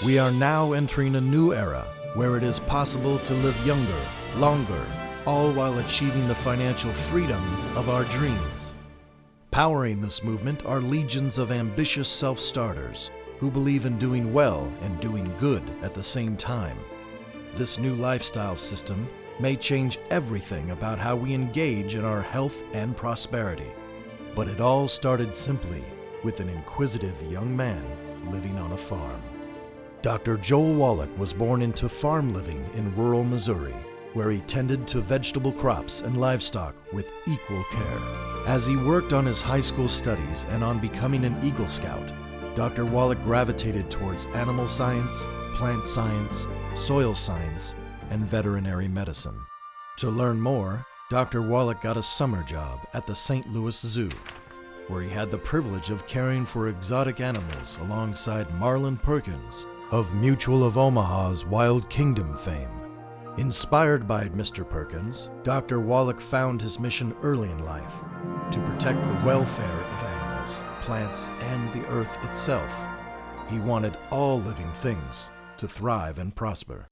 We are now entering a new era where it is possible to live younger, longer, all while achieving the financial freedom of our dreams. Powering this movement are legions of ambitious self-starters who believe in doing well and doing good at the same time. This new lifestyle system may change everything about how we engage in our health and prosperity. But it all started simply with an inquisitive young man living on a farm. Dr. Joel Wallach was born into farm living in rural Missouri, where he tended to vegetable crops and livestock with equal care. As he worked on his high school studies and on becoming an Eagle Scout, Dr. Wallach gravitated towards animal science, plant science, soil science, and veterinary medicine. To learn more, Dr. Wallach got a summer job at the St. Louis Zoo, where he had the privilege of caring for exotic animals alongside Marlin Perkins of Mutual of Omaha's Wild Kingdom fame. Inspired by Mr. Perkins, Dr. Wallach found his mission early in life to protect the welfare of animals, plants, and the earth itself. He wanted all living things to thrive and prosper.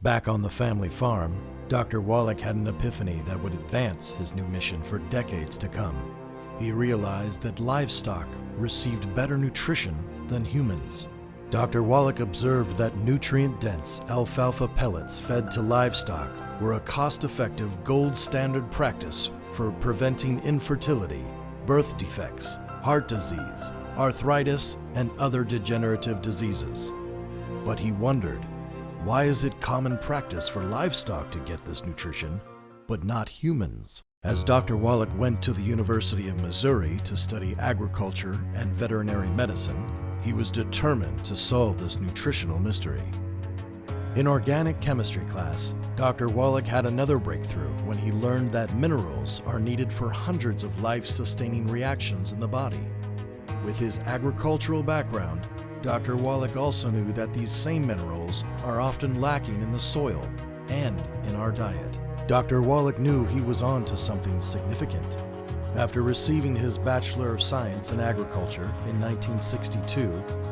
Back on the family farm, Dr. Wallach had an epiphany that would advance his new mission for decades to come. He realized that livestock received better nutrition than humans. Dr. Wallach observed that nutrient-dense alfalfa pellets fed to livestock were a cost-effective gold standard practice for preventing infertility, birth defects, heart disease, arthritis, and other degenerative diseases. But he wondered, why is it common practice for livestock to get this nutrition, but not humans? As Dr. Wallach went to the University of Missouri to study agriculture and veterinary medicine, he was determined to solve this nutritional mystery. In organic chemistry class, Dr. Wallach had another breakthrough when he learned that minerals are needed for hundreds of life-sustaining reactions in the body. With his agricultural background, Dr. Wallach also knew that these same minerals are often lacking in the soil and in our diet. Dr. Wallach knew he was on to something significant. After receiving his Bachelor of Science in Agriculture in 1962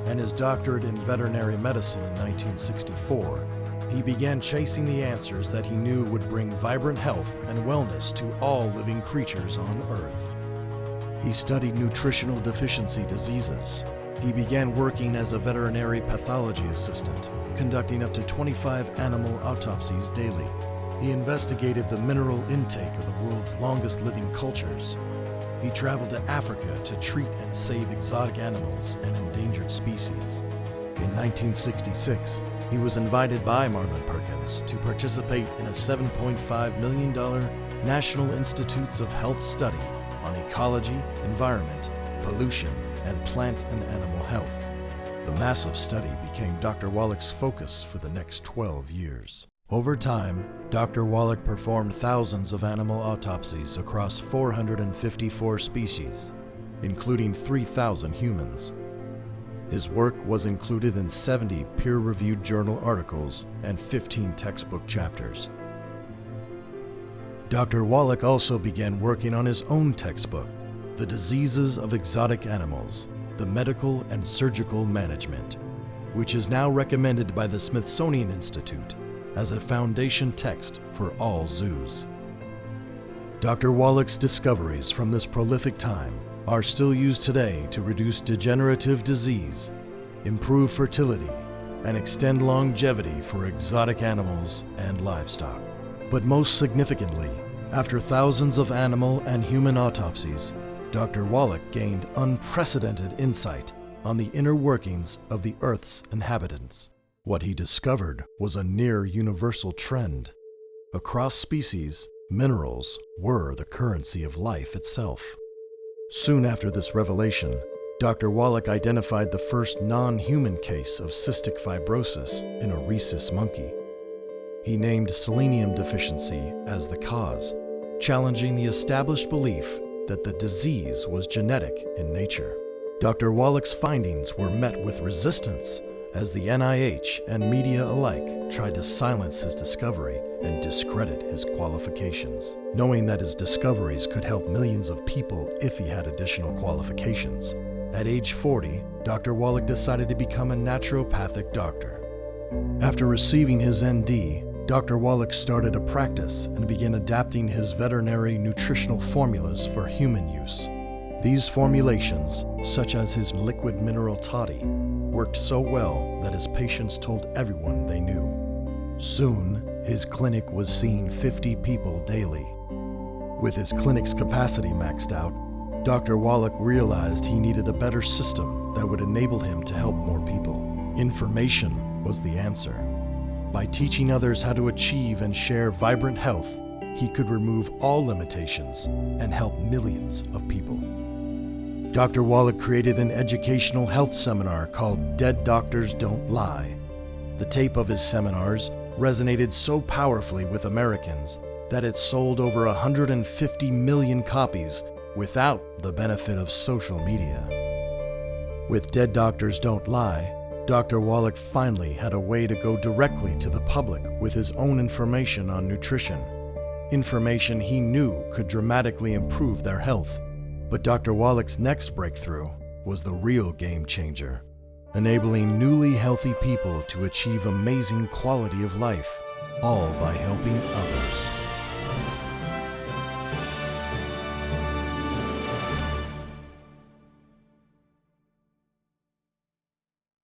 and his doctorate in veterinary medicine in 1964, he began chasing the answers that he knew would bring vibrant health and wellness to all living creatures on Earth. He studied nutritional deficiency diseases. He began working as a veterinary pathology assistant, conducting up to 25 animal autopsies daily. He investigated the mineral intake of the world's longest living cultures. He traveled to Africa to treat and save exotic animals and endangered species. In 1966, he was invited by Marlin Perkins to participate in a $7.5 million National Institutes of Health study on ecology, environment, pollution, and plant and animal health. The massive study became Dr. Wallach's focus for the next 12 years. Over time, Dr. Wallach performed thousands of animal autopsies across 454 species, including 3,000 humans. His work was included in 70 peer-reviewed journal articles and 15 textbook chapters. Dr. Wallach also began working on his own textbook, The Diseases of Exotic Animals, the Medical and Surgical Management, which is now recommended by the Smithsonian Institute as a foundation text for all zoos. Dr. Wallach's discoveries from this prolific time are still used today to reduce degenerative disease, improve fertility, and extend longevity for exotic animals and livestock. But most significantly, after thousands of animal and human autopsies, Dr. Wallach gained unprecedented insight on the inner workings of the Earth's inhabitants. What he discovered was a near universal trend. Across species, minerals were the currency of life itself. Soon after this revelation, Dr. Wallach identified the first non-human case of cystic fibrosis in a rhesus monkey. He named selenium deficiency as the cause, challenging the established belief that the disease was genetic in nature. Dr. Wallach's findings were met with resistance as the NIH and media alike tried to silence his discovery and discredit his qualifications. Knowing that his discoveries could help millions of people if he had additional qualifications, at age 40, Dr. Wallach decided to become a naturopathic doctor. After receiving his ND, Dr. Wallach started a practice and began adapting his veterinary nutritional formulas for human use. These formulations, such as his liquid mineral toddy, worked so well that his patients told everyone they knew. Soon, his clinic was seeing 50 people daily. With his clinic's capacity maxed out, Dr. Wallach realized he needed a better system that would enable him to help more people. Information was the answer. By teaching others how to achieve and share vibrant health, he could remove all limitations and help millions of people. Dr. Wallach created an educational health seminar called Dead Doctors Don't Lie. The tape of his seminars resonated so powerfully with Americans that it sold over 150 million copies without the benefit of social media. With Dead Doctors Don't Lie, Dr. Wallach finally had a way to go directly to the public with his own information on nutrition, information he knew could dramatically improve their health. But Dr. Wallach's next breakthrough was the real game changer, enabling newly healthy people to achieve amazing quality of life, all by helping others.